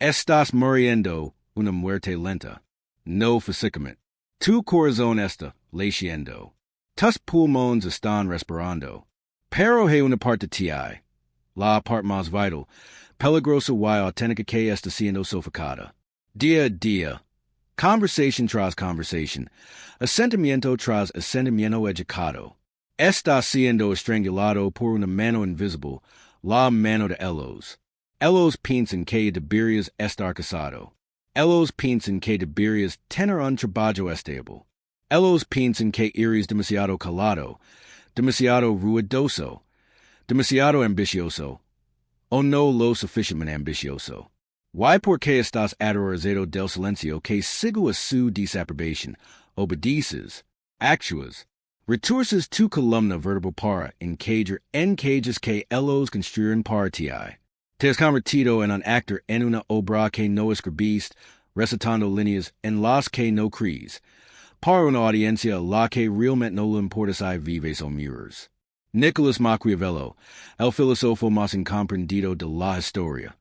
Estás muriendo una muerte lenta. No physicament. Tu corazón está latiendo. Tus pulmones están respirando. Pero hay una parte ti. La parte más vital. Peligrosa y auténtica que está siendo sofocada. Día a día. Conversation tras conversation. Asentimiento tras asentimiento educado. Está siendo estrangulado por una mano invisible, la mano de Elos. Elos piensan que deberías estar casado. Elos piensan que deberías tener un trabajo estable. Elos piensan que eres demasiado calado, demasiado ruidoso, demasiado ambicioso, o no lo suficientemente ambicioso. Why porque estás aterrorizado del silencio que sigue a su desaprobación, obedeces, actúas, retorces tu columna vertebral para encajes que Elos construyen para ti. Te has convertido en un actor en una obra que no escribiste, recitando líneas en las que no crees, para una audiencia a la que realmente no le importa si vives o mueres. Nicolás Maquiavelo, el filósofo más incomprendido de la historia,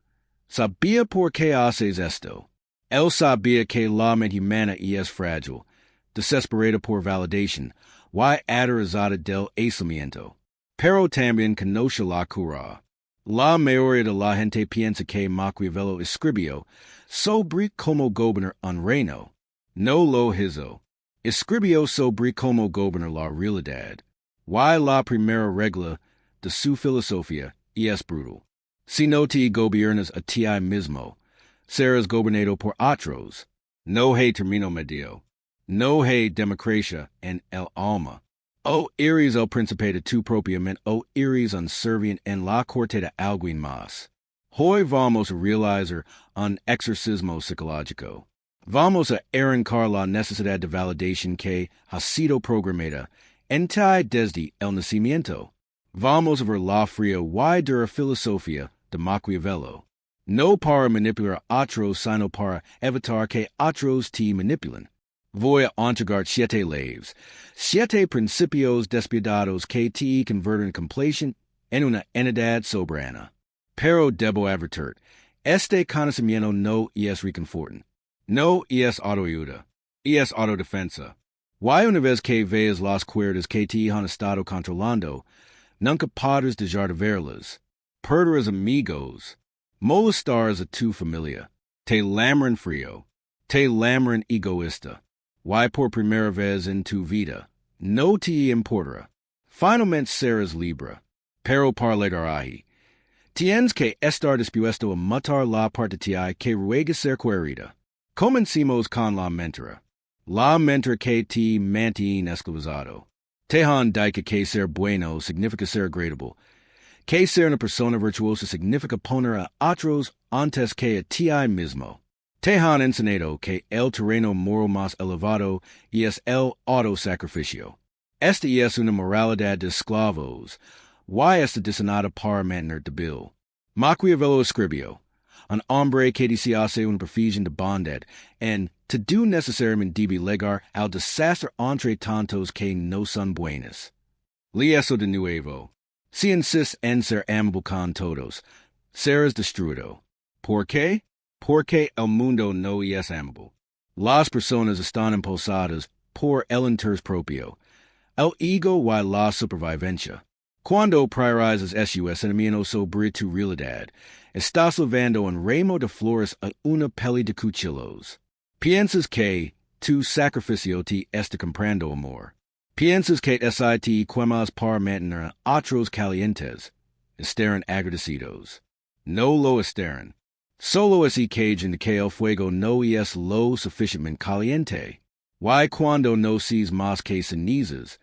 sabía por qué haces esto. Él sabía que la mente humana es frágil, desesperada por validación, y aterrorizada del aislamiento. Pero también conoce la cura. La mayoría de la gente piensa que Maquiavelo escribió sobre cómo gobernar un reino. No lo hizo. Escribió sobre cómo gobernar la realidad. Y la primera regla de su filosofía es brutal. Si no te gobiernas a ti mismo, serás gobernado por otros. No hay término medio. No hay democracia en el alma. O eres el príncipe de tu propia mente o eres un serviente en la corte de alguien más. Hoy vamos a realizar un exorcismo psicológico. Vamos a arrancar la necesidad de validación que ha sido programada en ti desde el nacimiento. Vamos a ver la fría y dura filosofía de Maquiavelo. No para manipular a otros, sino para evitar que otros te manipulen. Voy a entregar 7 leyes, 7 principios despiadados que te convierten complaciente en una entidad soberana. Pero debo advertir, este conocimiento no es reconfortante. No es autoayuda, es autodefensa. Y una vez que veas las cuerdas que te han estado controlando, nunca podrás dejar de verlas. Perderás amigos, molestarás a tu familia, te llamarán frío, te llamarán egoísta. Y por primera vez en tu vida, no te importará. Finalmente serás libre. Pero para llegar ahí, tienes que estar dispuesto a matar la parte de ti que ruega ser querida. Comencemos con la mentira. La mentira que te mantiene esclavizado. Te han dicho que ser bueno significa ser agradable. Que ser una persona virtuosa significa poner a otros antes que a ti mismo. Te han enseñado que el terreno moral más elevado es el autosacrificio. Esta es una moralidad de esclavos, y está diseñada para mantener débil. Maquiavelo escribió, un hombre que hace una profesión de bondad, en todo necesariamente debe llegar al desastre entre tantos que no son buenos. Lee eso de nuevo. Si insistes en ser amable con todos, serás destruido. ¿Por qué? Porque el mundo no es amable. Las personas están impulsadas por el interés propio, el ego y la supervivencia. Cuando priorizas su sentimiento sobre tu realidad, estás llevando un ramo de flores a una peli de cuchillos. Piensas que tu sacrificio te está comprando amor. Piensas que te quemas para mantener a otros calientes. Estarán agradecidos. No lo estarán. Solo ese cage en que el fuego no es lo suficientemente caliente. Y cuando no sees más que cenizas,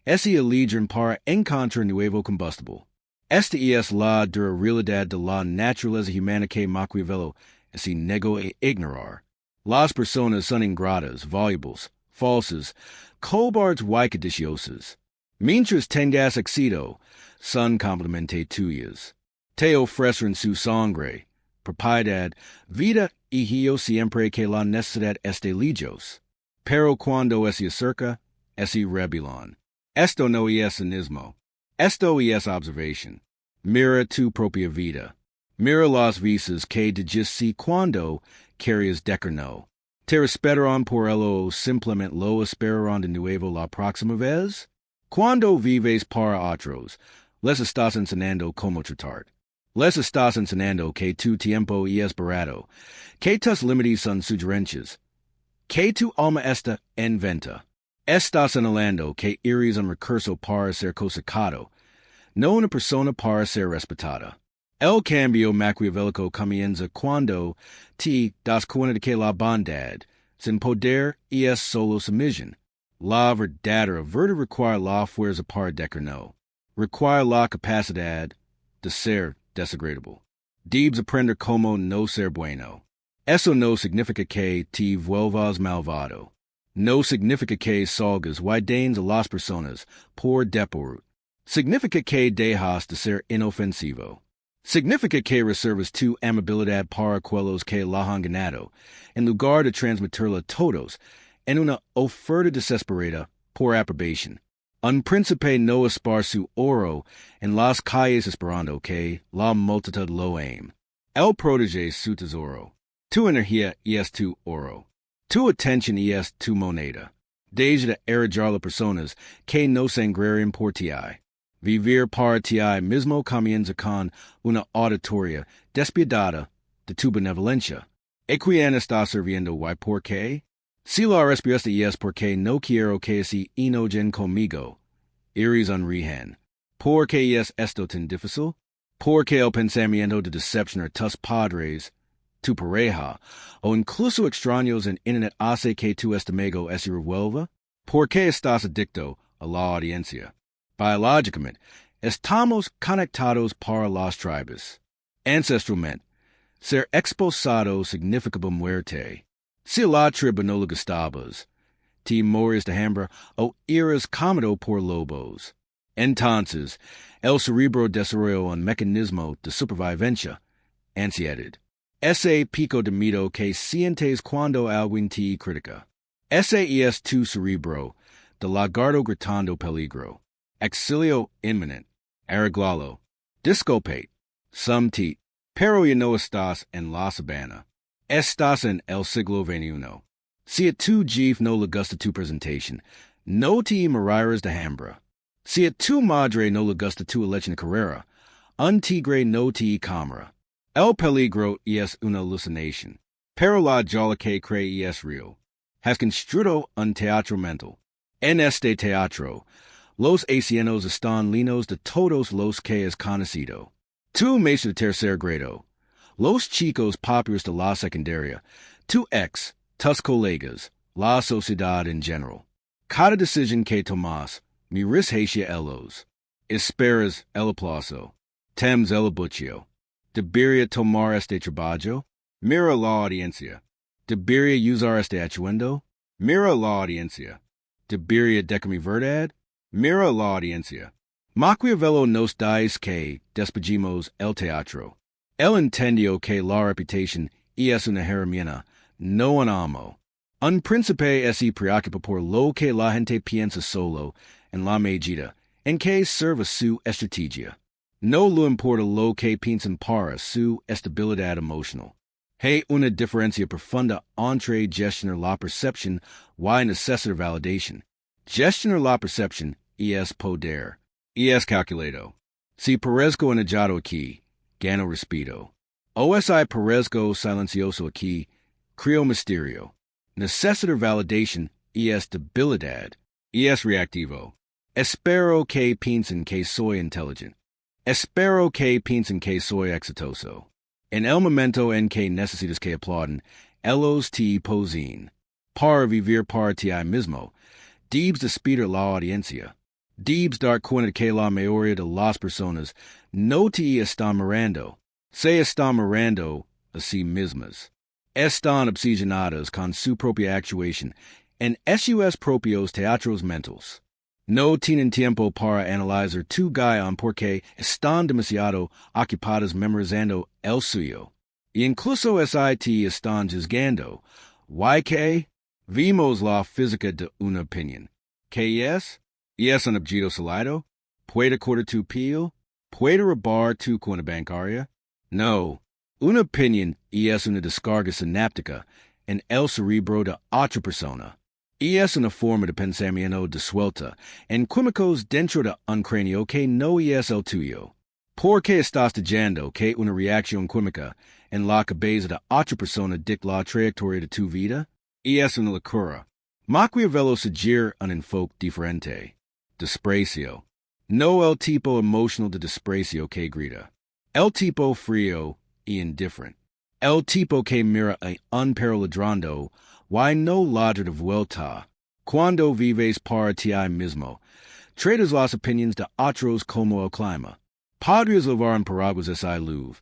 ese eligen para encontrar nuevo combustible. Esta es la dura realidad de la naturaleza humana que Maquiavelo se negó a ignorar. Las personas son ingratas, volubles, falsas, cobardes y codiciosas. Mientras tengas éxito, son completamente tuyas. Te ofrecen su sangre, propiedad, vida y yo siempre que la necesidad esté lejos. Pero cuando se acerca, es rebelión. Esto no es cinismo. Esto es observación. Mira tu propia vida. Mira las visas que de gis si cuando querías no. Te respetarán por ello o simplemente lo esperarán de nuevo la próxima vez? Cuando vives para otros, les estás enseñando cómo tratar. Les estás enseñando que tu tiempo es barato, que tus límites son sugerentes, que tu alma está en venta. Estás anhelando que eres un recurso para ser cosecado, no una persona para ser respetada. El cambio maquiavélico comienza cuando te das cuenta de que la bondad, sin poder, es solo sumisión. La verdadera virtud require la fuerza para no. Require la capacidad de ser desagradable. Debes aprender cómo no ser bueno. Eso no significa que te vuelvas malvado. No significa que salgas dañas a las personas por deporut. Significa que dejas de ser inofensivo. Significa que reservas tu amabilidad para aquellos que la han ganado, en lugar de transmitirla a todos, en una oferta desesperada por aprobación. Un príncipe no esparce su oro en las calles esperando que la multitud lo ame. El protege su tesoro. Tu energía es tu oro. Tu atención es tu moneda. Deja de errar las personas que no sangrarían por ti. Vivir para ti mismo comienza con una auditoría despiadada de tu benevolencia. ¿Y quién está sirviendo y por qué? Si la respuesta es porque no quiero que se enojen conmigo, eres un rehén. ¿Por qué es esto tan difícil? Porque el pensamiento de decepcionar tus padres, tu pareja, o incluso extraños en internet hace que tu estómago se revuelva? ¿Por qué estás adicto a la audiencia? Biológicamente, estamos conectados para las tribus. Ancestralmente, ser expulsado significaba muerte. Si la tribu no le gustabas, te morías de hambre o eras comido por lobos. Entonces, el cerebro desarrolló un mecanismo de supervivencia, ansiedad. Ese pico de miedo que sientes cuando alguien te critica. Ese es tu cerebro, de lagarto gritando peligro. Exilio inminente. Arreglalo. Disculpe. Sumtit. Pero ya no estás en la sabana. Estás en el siglo XXI. Si a tu jefe no le gusta tu presentación, no te morirás de hambre. Si a tu madre no le gusta tu leche de carrera, un tigre no te comerá. El peligro es una alucinación, pero la jola que cree es real. Has construido un teatro mental. En este teatro, los escenarios están llenos de todos los que has conocido. Tu maestro de tercer grado, los chicos populares de la secundaria, tu ex, tus colegas, la sociedad en general. Cada decisión que tomas, miras hacia ellos. Esperas el aplauso. Temes el abucheo. Debería tomar este trabajo. Mira la audiencia. Debería usar este atuendo. Mira la audiencia. Debería decir mi verdad. Mira la audiencia. Maquiavelo nos dice que despedimos el teatro. Él entendió que la reputación es una herramienta, no un amo. Un príncipe se preocupa por lo que la gente piensa solo en la medida en que sirva su estrategia. No le importa lo que piensan para su estabilidad emocional. Hay una diferencia profunda entre gestionar la percepción y necesitar validación. Gestionar la percepción es poder. Es calculado. Si parezco enojado aquí, gano respeto. O si parezco silencioso aquí, creo misterio. Necesitar validación es debilidad. Es reactivo. Espero que piensen que soy inteligente. Espero que piensen que soy exitoso. En el momento en que necesitas que aplauden, ellos te posen. Para vivir para ti mismo, debes despedir la audiencia. Debes dar cuenta de que la mayoría de las personas no te están mirando. Se están mirando a sí mismas. Están obsesionadas con su propia actuación en sus propios teatros mentales. No tienen tiempo para analizar tu guión porque están demasiado ocupadas memorizando el suyo. E incluso te están juzgando. ¿Why qué? Vimos la física de una opinión. ¿Qué es? ¿Es un objeto sólido? ¿Puede cortar tu piel? ¿Puede robar tu cuenta bancaria? No. Una opinión es una descarga sináptica en el cerebro de otra persona. Es una forma de pensamiento disuelta en químicos dentro de un cráneo que no es el tuyo. Porque estás diciendo que una reacción química en la cabeza de otra persona dicta la trayectoria de tu vida? Es una locura. Maquiavelo sugiere un enfoque diferente. Desprecio. No el tipo emocional de desprecio que grita. El tipo frío y indifferent. El tipo que mira a un perro ladrando, why no ladra de vuelta. Cuando vives para ti mismo, tratas las opiniones de otros como el clima. Podrías levar en paraguas esa luz,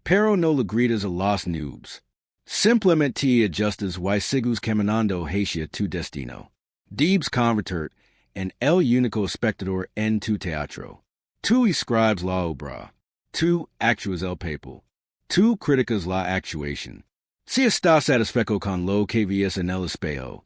pero no le gritas a las nubes. Simplemente ajustas y sigues caminando hacia tu destino. Debes convertir en el único espectador en tu teatro. Tú escribes la obra. Tú actúas el papel. Tú criticas la actuación. Si estás satisfecho con lo que ves en el espejo,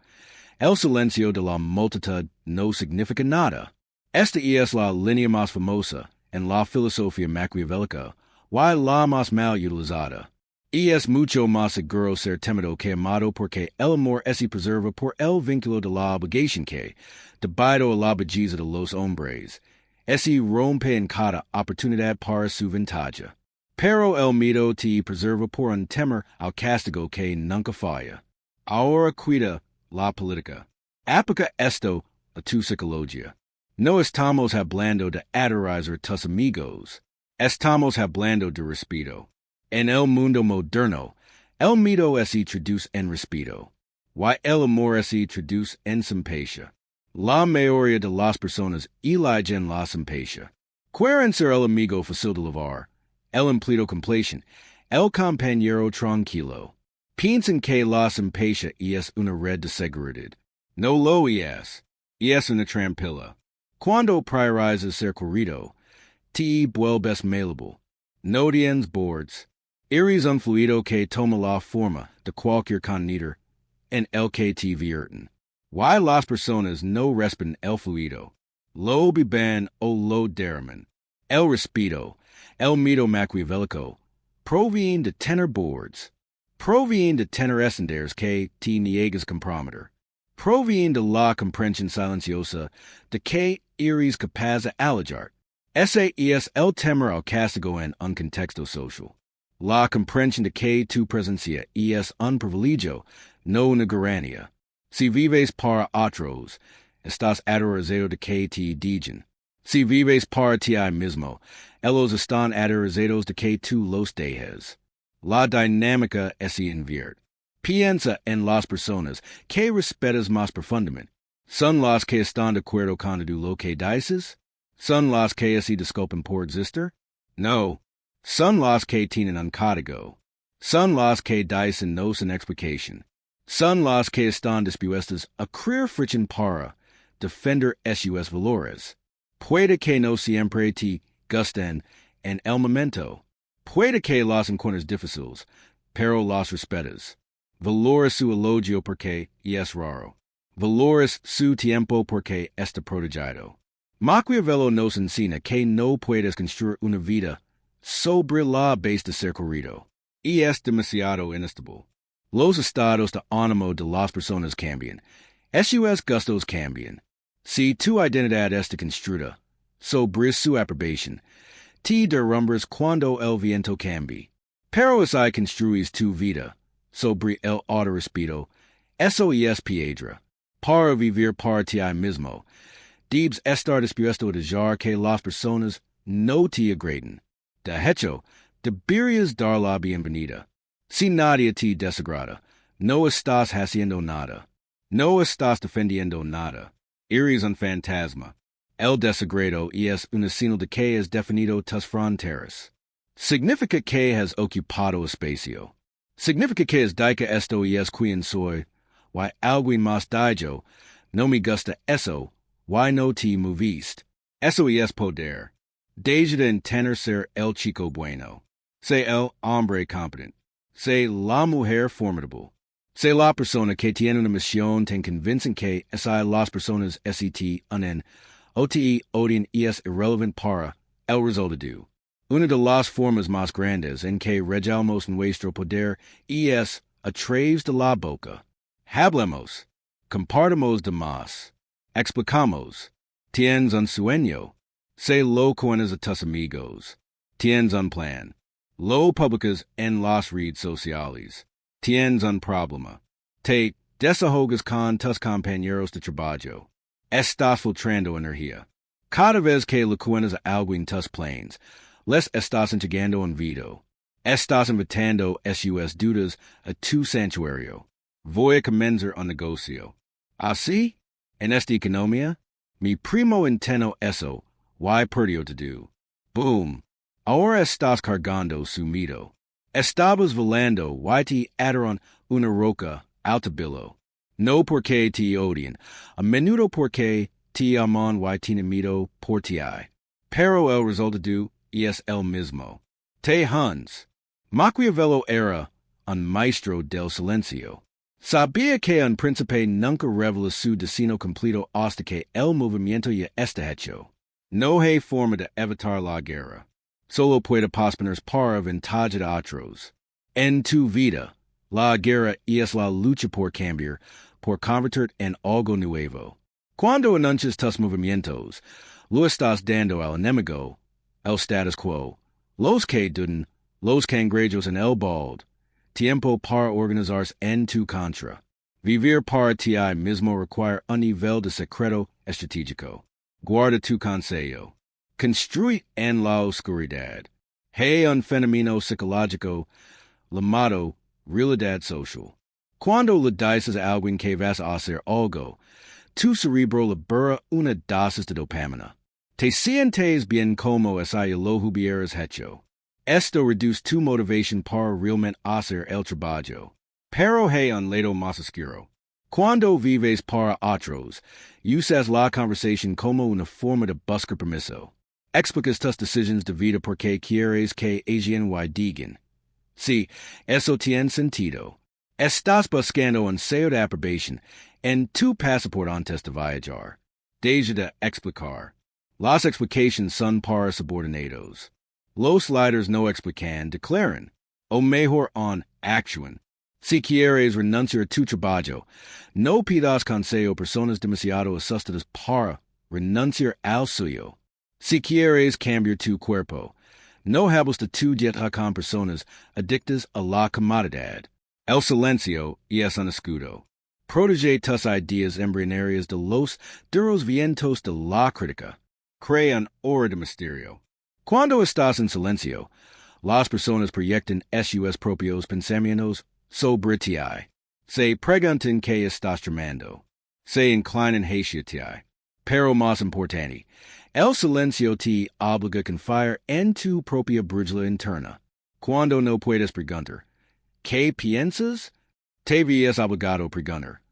el silencio de la multitud no significa nada. Esta es la línea más famosa en la filosofía maquiavélica, y la más mal utilizada. Es mucho más seguro ser temido que amado porque el amor se preserva por el vínculo de la obligación que, debido a la belleza de los hombres, se rompe en cada oportunidad para su ventaja. Pero el miedo te preserva por un temor al castigo que nunca falla. Ahora cuida la política. Aplica esto a tu psicología. No estamos hablando de aterrizar tus amigos. Estamos hablando de respeto. En el mundo moderno, el miedo se traduce en respeto, y el amor se traduce en simpatia. La mayoría de las personas eligen la simpatia. Quieren ser el amigo fácil de llevar, el empleado complaciente, el compañero tranquilo. Piensan que la simpatia es una red de seguridad. No lo es. Es una trampilla. Cuando priorizas ser corrido, te vuelves malleable. No tienes boards. Eres un fluido que toma la forma de cualquier contenedor en el que te vierten. Why las personas no respetan el fluido, lo beben o lo derraman. El respeto, el miedo maquiavélico, provienen de tener boards. Provienen de tener estándares que te niegas comprometer. Provienen de la comprensión silenciosa de que eres capaz de alejar. Ese es el temor al castigo en un contexto social. La comprensión de que tu presencia es un privilegio, no una garantía. Si vives para otros, estás aterrorizado de que te digan. Si vives para ti mismo, ellos están aterrorizados de que tú los dejes. La dinámica se invierte. Piensa en las personas que respetas más profundamente. ¿Son las que están de acuerdo con lo que dices? ¿Son las que se disculpan por existir? No. Son las que tienen un código. Son las que dicen no sin explicación. Son las que están dispuestas a crear fricción para defender sus valores. Puede que no siempre te gusten en el momento. Puede que las encuentres difíciles, pero las respetas. Valora su elogio porque es raro. Valoras su tiempo porque está protegido. Maquiavelo nos enseña que no puedes construir una vida sobre la base de ser corrido. Y es demasiado inestable. Los estados de ánimo de las personas cambian. Sus gustos cambian. Si tu identidad está construida sobre su aprobación, te derrumbas cuando el viento cambie. Pero si construís tu vida sobre el autorrespeto, eso es piedra. Para vivir para ti mismo, debes estar dispuesto a dejar que las personas no te agraden. De hecho, deberías dar la bienvenida. Si nadie te desagrada, no estás haciendo nada. No estás defendiendo nada. Eres un fantasma. El desagrado es una señal de que has definido tus fronteras. Significa que has ocupado espacio. Significa que has dicho esto es quien soy, y alguien más dijo, no me gusta eso, y no te moviste. Eso es poder. Deja de intentar ser el chico bueno. Sé el hombre competente. Sé la mujer formidable. Sé la persona que tiene una misión tan convincente que las personas SET unen o te odian es irrelevant para el resultado. Una de las formas más grandes en que regalamos nuestro poder es a través de la boca. Hablemos, compartimos demás, explicamos, tienes un sueño, se lo cuentas a tus amigos, tienes un plan, lo publicas en las redes sociales, tienes un problema, te desahogas con tus compañeros de trabajo, estás filtrando energía. Cada vez que le cuentas a alguien tus planes, les estás entregando un veto. Estás invitando sus dudas a tu santuario. Voy a comenzar un negocio. Así, en esta economía, mi primo intento eso, y perdió todo. Boom. Ahora estás cargando su mito. Estabas volando y te ataron una roca altabilo. No porque te odian, a menudo porque te aman y tienen miedo por ti. Pero el resultado es el mismo. Te Hans. Maquiavelo era un maestro del silencio. Sabía que un príncipe nunca revela su destino completo hasta que el movimiento ya está hecho. No hay forma de evitar la guerra. Solo puede posponer para ventaja de otros. En tu vida, la guerra es la lucha por cambiar, por convertir en algo nuevo. Cuando anuncias tus movimientos, lo estás dando al enemigo, el status quo, los que dudan, los cangrejos en el balde, tiempo para organizarse en tu contra. Vivir para ti mismo requiere un nivel de secreto estratégico. Guarda tu consejo. Construye en la oscuridad. Hay un fenómeno psicológico llamado realidad social. Cuando le dices a alguien que vas a hacer algo, tu cerebro libera una dosis de dopamina. Te sientes bien como si lo hubieras hecho. Esto reduce tu motivación para realmente hacer el trabajo. Pero hay un lado más oscuro. Cuando vives para otros, usas la conversación como una forma de buscar permiso. Explicas tus decisiones de vida porque quieres que alguien y digan. Si, eso tiene sentido. Estás buscando un sello de aprobación en tu pasaporte antes de viajar. Deja de explicar. Las explicaciones son para subordinados. Los líderes no explican, declaran, o mejor actúan. Si quieres renunciar a tu trabajo, no pidas consejo a personas demasiado asustadas para renunciar al suyo. Si quieres cambiar tu cuerpo, no hables de tu dieta con personas adictas a la comodidad. El silencio es un escudo. Protege tus ideas embrionarias de los duros vientos de la crítica. Crea un aura de misterio. Cuando estás en silencio, las personas proyectan sus propios pensamientos sobre ti. Se preguntan qué estás tramando. Se inclinan hacia ti. Pero más importante, el silencio te obliga a confiar en tu propia brújula interna. Cuando no puedes preguntar, ¿qué piensas? Te ves obligado a preguntar,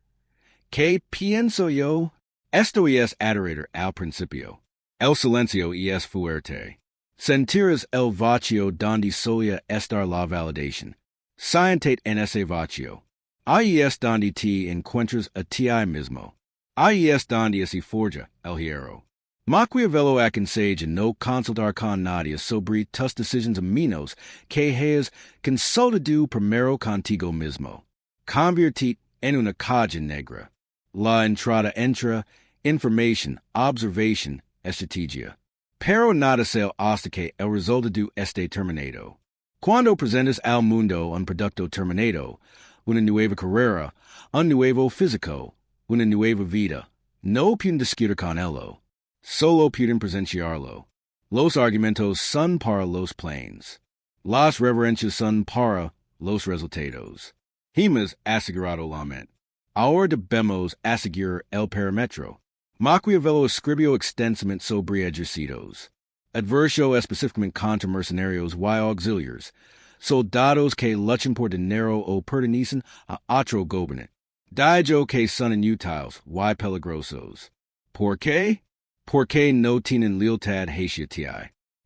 ¿qué pienso yo? Esto es adorador al principio. El silencio es fuerte. Sentirás el vacío donde solía estar la validación. Siéntate en ese vacío. Ahí es donde te encuentras a ti mismo. Ahí es donde se forja el hierro. Maquiavelo aconseja no consultar con nadie sobre tus decisiones a menos que hayas consultado primero contigo mismo. Convertir en una caja negra. La entrada entra información, observación, estrategia. Pero nada se hasta que el resultado esté terminado. Cuando presentas al mundo un producto terminado, una nueva carrera, un nuevo físico, una nueva vida, no pueden discutir con ello. Solo pueden presenciarlo. Los argumentos son para los planes. Las reverencias son para los resultados. Hemos asegurado la mente. Ahora debemos asegurar el perímetro. Maquiavelo escribió extensamente sobre ejercicios. Adversió específicamente contra mercenarios y auxiliares, soldados que luchan por dinero o pertenecen a otro gobernante. Dijo que son inútiles y peligrosos. ¿Por qué? Porque no tienen lealtad hacia ti.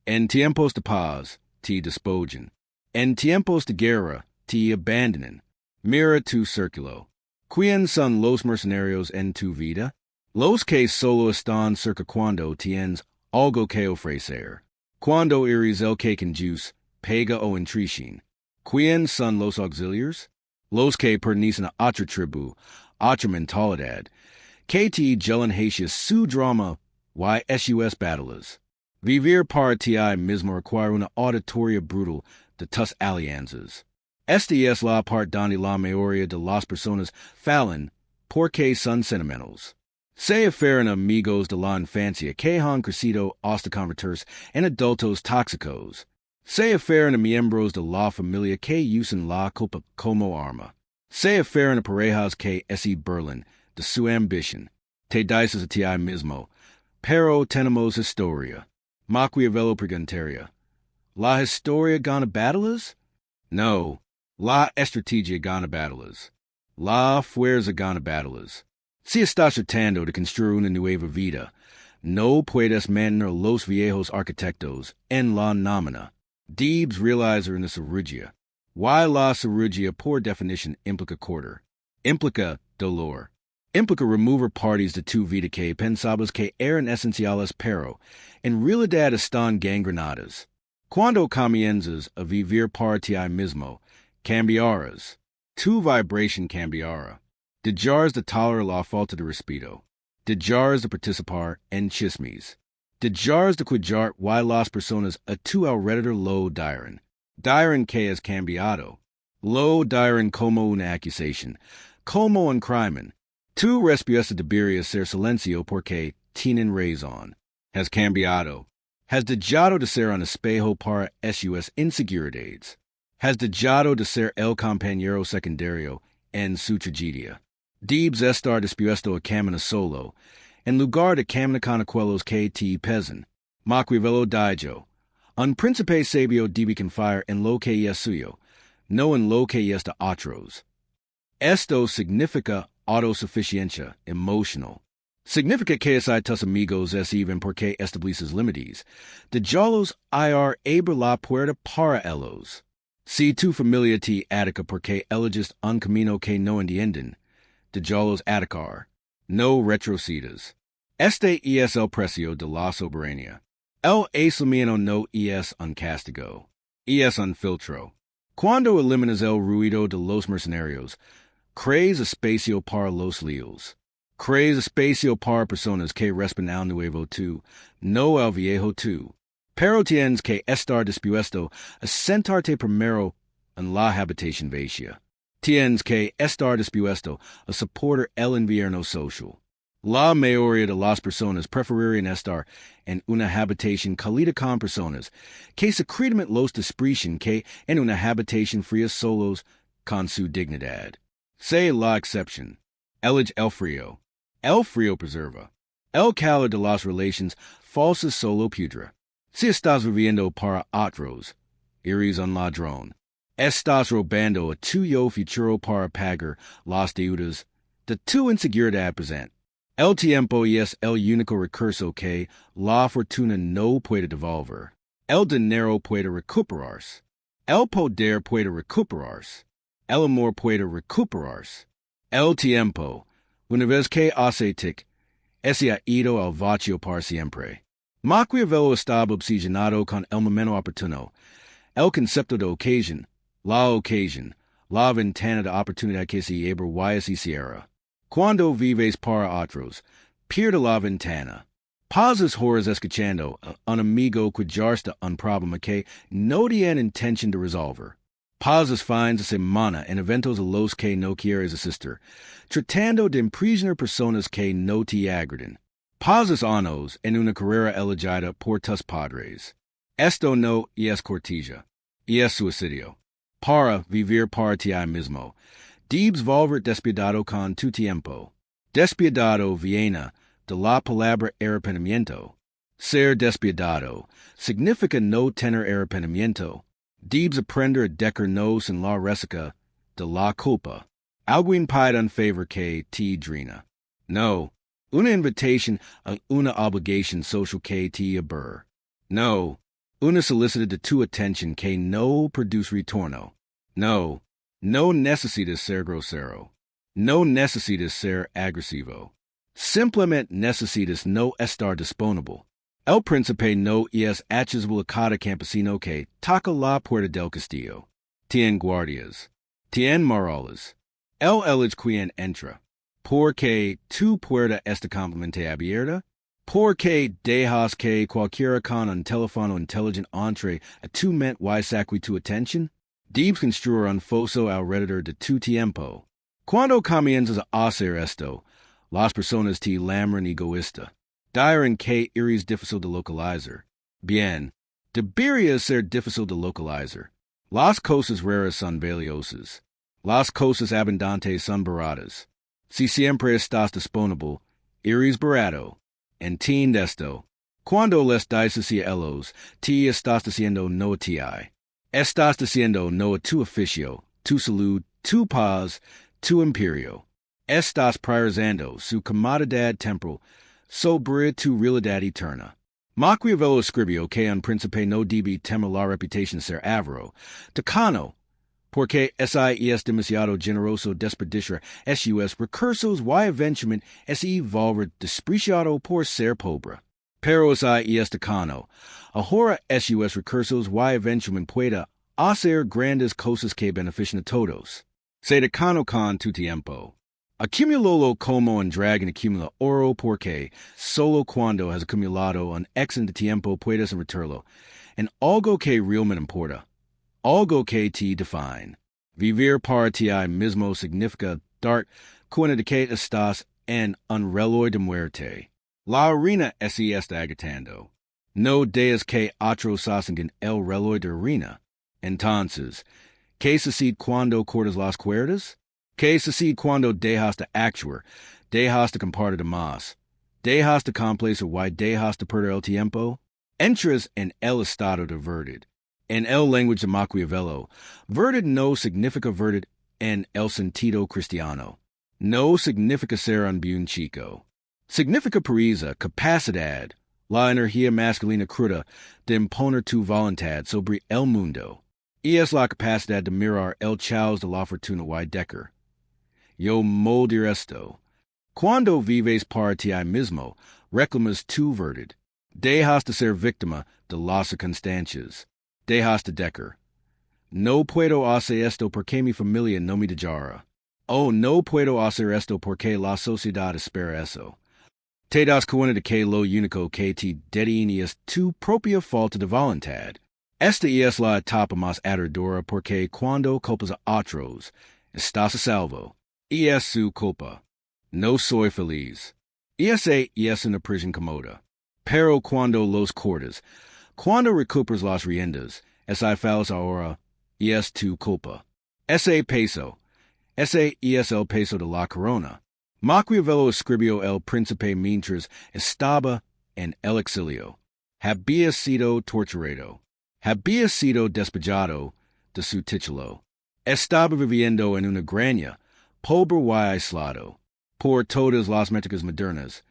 En tiempos de paz, te despojan. En tiempos de guerra, te abandonan. Mira tu círculo. ¿Quién son los mercenarios en tu vida? Los que solo están cerca cuando tienes algo que ofrecer. Cuando iris el que conduce, pega o entrishin. Quien son los auxiliares? Los que pertenecen a otra tribu, otra mentalidad. Que te gelen hacia su drama, sus battles. Vivir para ti mismo require una auditoria brutal de tus alianzas. Esta es la parte donde la mayoría de las personas fallan porque son sentimentals. Se aferran amigos de la infancia que han crecido hasta convertirse en adultos tóxicos. Se aferran a miembros de la familia que usan la culpa como arma. Se aferran a parejas que se burlan de su ambición. Te dices a ti mismo, pero tenemos historia. Maquiavelo preguntaría, ¿la historia gana battles? No, la estrategia gana battles. La fuerza gana battles. Si estás tratando de construir una nueva vida, no puedes mantener los viejos arquitectos en la nómina. Debes realizar una cirugía. Why la cirugía por definition implica cortar. Implica dolor. Implica remover partes de tu vida que pensabas que eran esenciales pero, en realidad están gangrenadas. Cuando comienzas a vivir para ti mismo, cambiarás. Tu vibración cambiará. Dejarás de tolerar la falta de respeto. Dejarás de participar en chismes. Dejarás de cuidar why las personas a tu alrededor lo dirán. Dirán que has cambiado. Lo dirán como una acusación, como un crimen. Tu respuesta debería ser silencio porque tienen razón. Has cambiado. Has dejado de ser un espejo para sus inseguridades. Has dejado de ser el compañero secundario en su tragedia. Debes estar dispuesto a caminar solo, en lugar de caminar con aquellos que te pesan. Maquiavelo dijo, un príncipe sabio debe confiar en lo que es suyo, no en lo que es de otros. Esto significa autosuficiencia emocional. Significa que hay tus amigos es even porque estableces límites. Dejalos ir abrir la puerta para ellos. Si tu familia te ataca porque eliges un camino que no entienden, dejalos atacar. No retrocedas. Este es el precio de la soberanía. El aislamiento no es un castigo. Es un filtro. Cuando eliminas el ruido de los mercenarios, crees espacio para los leos. Crees espacio para personas que responden al nuevo tú, no al viejo tú. Pero tienes que estar dispuesto a sentarte primero en la habitación vacía. Tienes que estar dispuesto a soportar el invierno social. La mayoría de las personas preferirían estar en una habitación cálida con personas que secretamente los desprecian que en una habitación fría solos con su dignidad. Sé la excepción. Elige el frío. El frío preserva. El calor de las relaciones falsas solo pudra. Si estás viviendo para otros, eres un ladrón. Estás robando a tuyo futuro para pagar las deudas de tu inseguridad presente. El tiempo es el único recurso que la fortuna no puede devolver. El dinero puede recuperarse. El poder puede recuperarse. El amor puede recuperarse. El tiempo, una vez que hace tic, se ha ido al vacío para siempre. Maquiavelo estaba obsesionado con el momento oportuno, el concepto de ocasión, la ventana de oportunidad que se abre y se cierra. Cuando vives para otros, pierde la ventana. Pasas horas escuchando a un amigo cuidarse de un problema que no tiene intención de resolver. Pasas fines de semana en eventos a los que no quieres asistir, tratando de impresionar personas que no te agradan. Pasas años en una carrera elegida por tus padres. Esto no es cortesía, es suicidio. Para vivir para ti mismo, debes volver despiadado con tu tiempo. Despiadado viene de la palabra arrepentimiento. Ser despiadado significa no tener arrepentimiento. Debes aprender a dejarnos en la resaca de la culpa. Alguien pide un favor que te drena. No. Una invitación a una obligación social que te aburre. No. Una solicitud de tu atención que no produce retorno. No. No necesitas ser grosero. No necesitas ser agresivo. Simplemente necesitas no estar disponible. El príncipe no es accesible a cada campesino que toca la puerta del castillo. Tien guardias. Tien morales. El elige quien entra. Porque tu puerta está completamente abierta. Porque dejas que cualquiera con un teléfono inteligente entre a tu mente y saque tu atención. Debes construir un foso alrededor de tu tiempo. Cuando comienzas a hacer esto, las personas te llaman egoísta. Dirán que eres difícil de localizar. Bien, debería ser difícil de localizar. Las cosas raras son valiosas. Las cosas abundantes son baratas. Si siempre estás disponible, eres barato. Entiende esto. Cuando les dices a ellos, te estás diciendo no a ti. Estás diciendo no a tu oficio, tu salud, tu paz, tu imperio. Estás priorizando su comodidad temporal sobre tu realidad eterna. Maquiavelo escribió que un príncipe no debe temer la reputación de ser avaro, tacano, porque ese es demasiado generoso desperdiciar sus recursos y eventualmente ese volver despreciado por ser pobre. Pero ese es tacano. Ahora sus recursos y eventualmente puede hacer grandes cosas que beneficien a todos. Se tacano con tu tiempo. Accumulolo como un dragón acumula oro porque solo cuando has acumulado un excedente tiempo puedes retirarlo en algo que realmente importa, algo que te define. Vivir para ti mismo significa dar cuenta de que estás en un reloj de muerte. La arena se está agitando. No dejes que otros sostengan el reloj de arena. Entonces, ¿qué sucede cuando cortas las cuerdas? ¿Qué sucede cuando dejas de actuar, dejas de compartir demás, dejas de complacer y dejas de perder el tiempo? Entras en el estado de verdad. En el lenguaje de Maquiavelo, verdad no significa verdad en el sentido cristiano. No significa ser un buen chico. Significa pereza, capacidad, la energía masculina cruda de imponer tu voluntad sobre el mundo. Y es la capacidad de mirar el chaos de la fortuna y decker. Yo moldir esto. Cuando vives para ti mismo, reclamas tu verdad. Dejas de ser víctima de las circunstancias. Dejas de decker. No puedo hacer esto porque mi familia no me dejará. Oh, no puedo hacer esto porque la sociedad espera eso. Te das cuenta de que lo único que te detiene es tu propia falta de voluntad. Esta es la etapa más aterradora porque cuando culpas a otros, estás a salvo. Y es su culpa. No soy feliz. Esa es una prisión cómoda. Pero cuando los cortas, cuando recuperas las riendas, esa falsa ahora, es tu culpa. Ese es el peso de la corona. Maquiavelo escribió El príncipe mientras estaba en el exilio. Había sido torturado. Había sido despojado de su título. Estaba viviendo en una granja, pobre y aislado. Por todas las métricas modernas,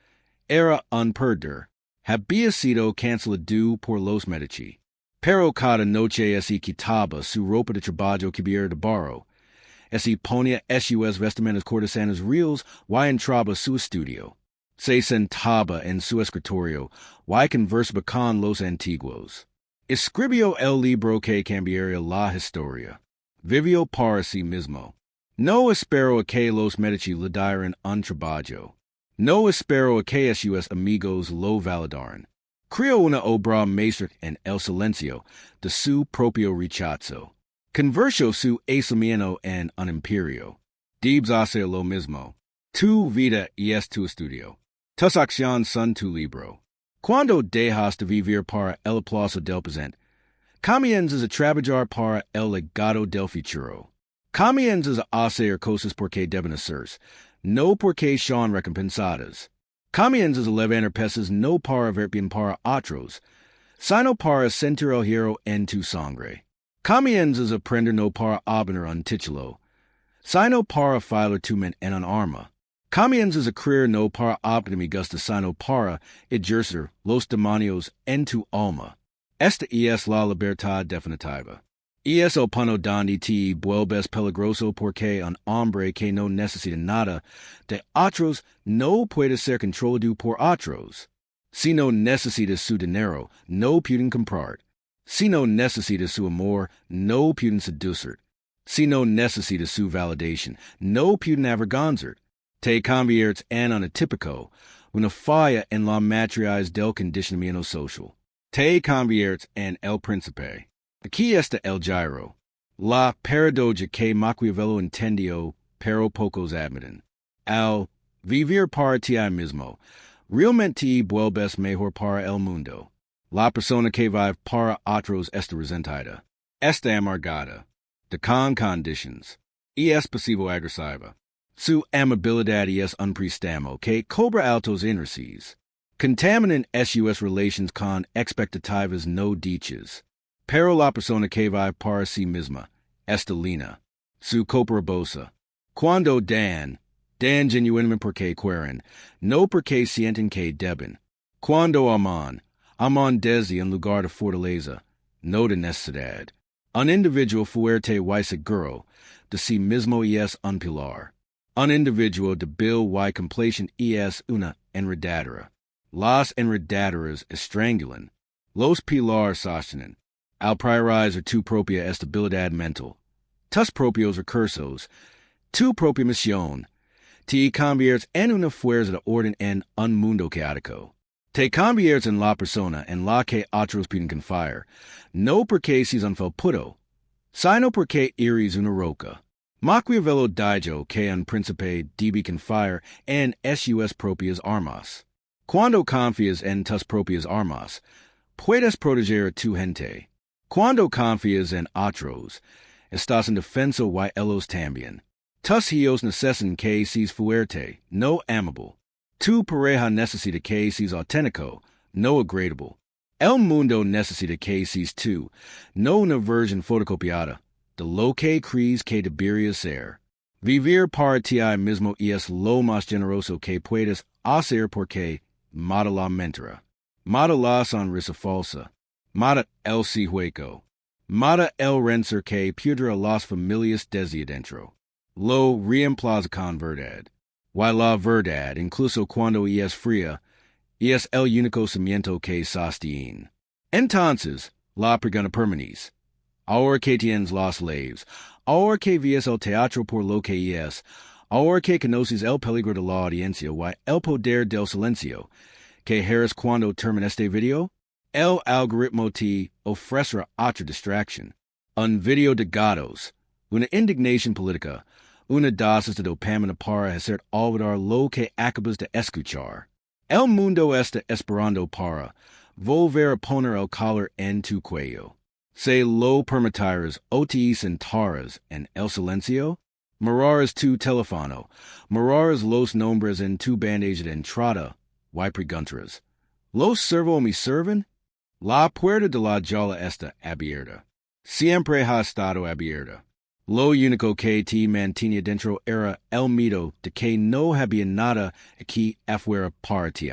era un perdedor. Había sido cancelado por los Medici. Pero cada noche se quitaba su ropa de trabajo cubierta de barro. Se ponía sus vestimentas cortesanas reales y entraba su estudio. Se sentaba en su escritorio y conversaba con los antiguos. Escribió el libro que cambiaría la historia. Vivió para sí mismo. No espero a que los Medici le dieran un trabajo. No espero a que sus amigos lo validaran. Creó una obra maestra en el silencio de su propio rechazo. Convirtió su aislamiento en un imperio. Debes hacer lo mismo. Tu vida es tu estudio. Tus acciones son tu libro. Cuando dejas de vivir para el aplauso del presente, comienzas a trabajar para el legado del futuro. Comienzas a hacer cosas porque deben hacerse, no porque son recompensadas. Comienzas a levantar pesas no para ver bien para otros, sino para sentir el hierro en tu sangre. Comienzas a aprender no para obtener un título, sino para filar tu mente en un arma. Comienzas a creer no para obtener mi gusto, sino para ejercer los demonios en tu alma. Esta es la libertad definitiva. Es el punto donde te vuelves peligroso porque un hombre que no necesita nada de otros no puede ser controlado por otros. Si no necesitas su dinero, no pueden comprar. Si no necesitas su amor, no pueden seducir. Si no necesitas su validación, no pueden avergonzar. Te conviertes en un atípico, una falla en la matriz del condicionamiento social. Te conviertes en el príncipe. Aquí está el giro. La paradoja que Maquiavelo entendió, pero pocos admiten. Al vivir para ti mismo, realmente vuelves mejor para el mundo. La persona que vive para otros está resentida, está amargada, de con conditions, y es pasivo-agresiva. Su amabilidad es un préstamo que cobra altos intereses. Contaminan sus relations con expectativas no dichas. Pero la persona que vive para sí misma, está lina, su cooperabosa. Cuando dan genuinamente porque quieren, no porque sienten que deben. Cuando aman desde un lugar de fortaleza, no de necesidad. Un individuo fuerte y seguro de sí mismo es un pilar. Un individuo débil y complaciente es una enredadera. Las enredaderas estrangulan. Los pilares sostienen. Al priorizar tu propia estabilidad mental, tus propios recursos, tu propia misión, te conviertes en una fuerza de orden en un mundo caótico. Te conviertes en la persona en la que otros pueden confiar, no porque seas un felpudo, sino porque eres una roca. Maquiavelo dijo que un príncipe debe confiar en sus propias armas. Cuando confías en tus propias armas, puedes proteger a tu gente. Cuando confías en otros, estás en defensa y ellos también. Tus hijos necesitan que seas fuerte, no amable. Tu pareja necesita que seas auténtico, no agradable. El mundo necesita que seas tú, no una versión fotocopiada de lo que crees que deberías ser. Vivir para ti mismo es lo más generoso que puedes hacer porque mata la mentira, mata la sonrisa falsa, mata el hueco, mata el renser que pudra las familias desde adentro. Lo reemplaza con verdad. Y la verdad, incluso cuando es fría, es el único cimiento que sostiene. Entonces, la pregunta permanece. Ahora que tienes los slaves, ahora que ves el teatro por lo que es, ahora que conoces el peligro de la audiencia y el poder del silencio, ¿qué harás cuando termine este video? El algoritmo te ofrecerá otra distracción. Un video de gatos, una indignación política, una dosis de dopamina para hacer olvidar lo que acabas de escuchar. El mundo está esperando para volver a poner el collar en tu cuello. ¿Se lo permitirás o te sentarás en el silencio? Mirarás tu teléfono, mirarás los nombres en tu bandeja de entrada, y preguntarás, ¿los sirvo o me sirven? La puerta de la jaula está abierta. Siempre ha estado abierta. Lo único que te mantenía dentro era el miedo de que no había nada aquí afuera para ti.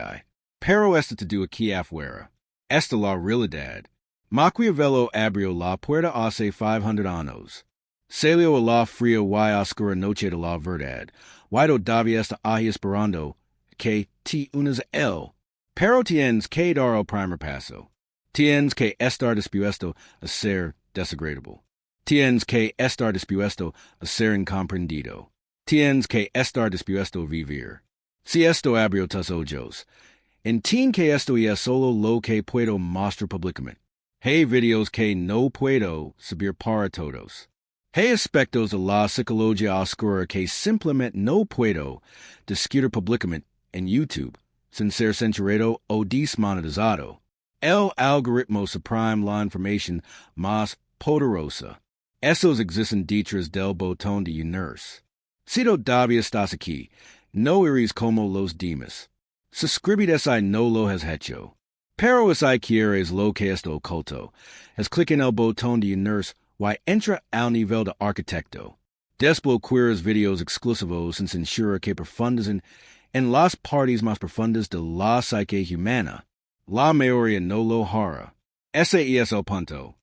Pero esta te do aquí afuera. Esta la realidad. Maquiavelo abrió la puerta hace 500 años. Salió a la fría y oscura noche de la verdad. Y todavía está ahí esperando que te unas a él. Pero tienes que dar el primer paso. Tienes que estar dispuesto a ser desagradable. Tienes que estar dispuesto a ser incomprendido. Tienes que estar dispuesto a vivir. Si esto abrió tus ojos, entiende que esto es solo lo que puedo mostrar públicamente. Hay videos que no puedo subir para todos. Hay aspectos de la psicología oscura que simplemente no puedo discutir públicamente en YouTube, sin ser censurado o desmonetizado. El algoritmo suprime la información más poderosa. Esos existen detrás del botón de unirse. Si todavía estás aquí, no eres como los demás. Suscríbete si no lo has hecho. Pero si quieres lo que es oculto, clic en el botón de unirse y entra al nivel de arquitecto. Desbloquearás videos exclusivos sin censura que profundizan en las partes más profundas de la psique humana. La mayoría no lo hará. Ese es el punto.